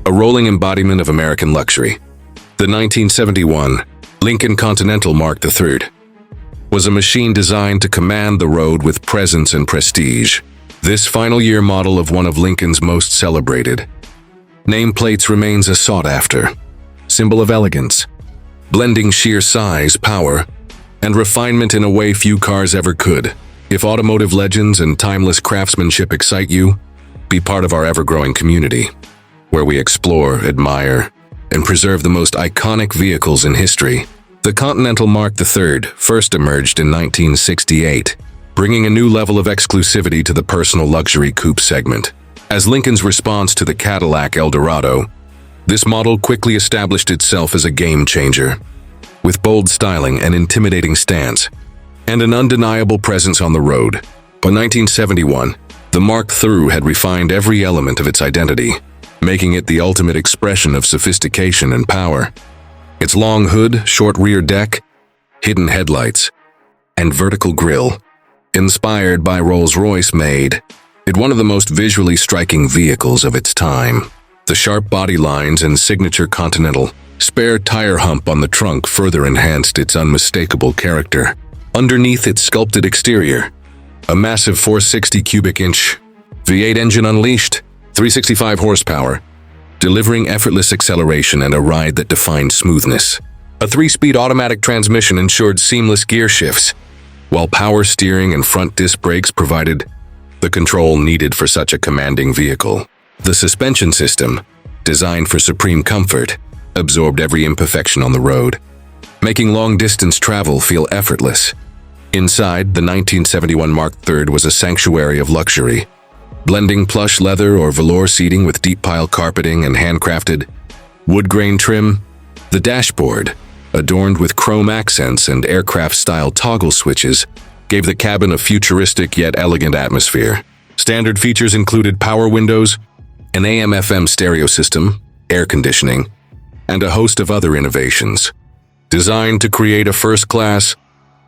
a rolling embodiment of American luxury. The 1971 Lincoln Continental Mark III was a machine designed to command the road with presence and prestige. This final year model of one of Lincoln's most celebrated nameplates remains a sought-after symbol of elegance, blending sheer size, power, and refinement in a way few cars ever could. If automotive legends and timeless craftsmanship excite you, be part of our ever-growing community, where we explore, admire, and preserve the most iconic vehicles in history. The Continental Mark III first emerged in 1968, bringing a new level of exclusivity to the personal luxury coupe segment. As Lincoln's response to the Cadillac Eldorado, this model quickly established itself as a game-changer, with bold styling and intimidating stance, and an undeniable presence on the road. By 1971, the Mark III had refined every element of its identity, making it the ultimate expression of sophistication and power. Its long hood, short rear deck, hidden headlights, and vertical grille, inspired by Rolls-Royce, made it one of the most visually striking vehicles of its time. The sharp body lines and signature Continental spare tire hump on the trunk further enhanced its unmistakable character. Underneath its sculpted exterior, a massive 460 cubic inch V8 engine unleashed 365 horsepower, delivering effortless acceleration and a ride that defined smoothness. A 3-speed automatic transmission ensured seamless gear shifts, while power steering and front disc brakes provided the control needed for such a commanding vehicle. The suspension system, designed for supreme comfort, absorbed every imperfection on the road, making long-distance travel feel effortless. Inside, the 1971 Mark III was a sanctuary of luxury, blending plush leather or velour seating with deep pile carpeting and handcrafted wood grain trim. The dashboard, adorned with chrome accents and aircraft-style toggle switches, gave the cabin a futuristic yet elegant atmosphere. Standard features included power windows, an AM/FM stereo system, air conditioning, and a host of other innovations, designed to create a first-class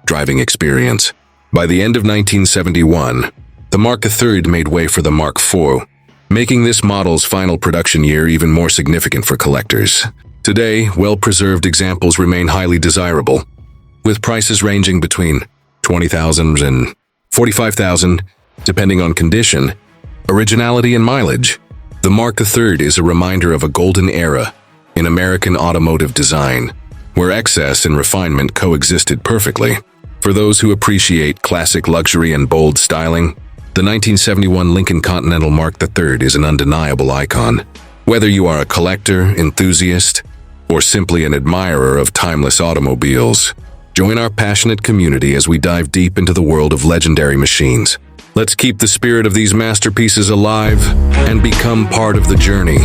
driving experience. By the end of 1971, the Mark III made way for the Mark IV, making this model's final production year even more significant for collectors. Today, well-preserved examples remain highly desirable, with prices ranging between $20,000 and $45,000, depending on condition, originality, and mileage. The Mark III is a reminder of a golden era in American automotive design, where excess and refinement coexisted perfectly. For those who appreciate classic luxury and bold styling, the 1971 Lincoln Continental Mark III is an undeniable icon. Whether you are a collector, enthusiast, or simply an admirer of timeless automobiles, join our passionate community as we dive deep into the world of legendary machines. Let's keep the spirit of these masterpieces alive and become part of the journey.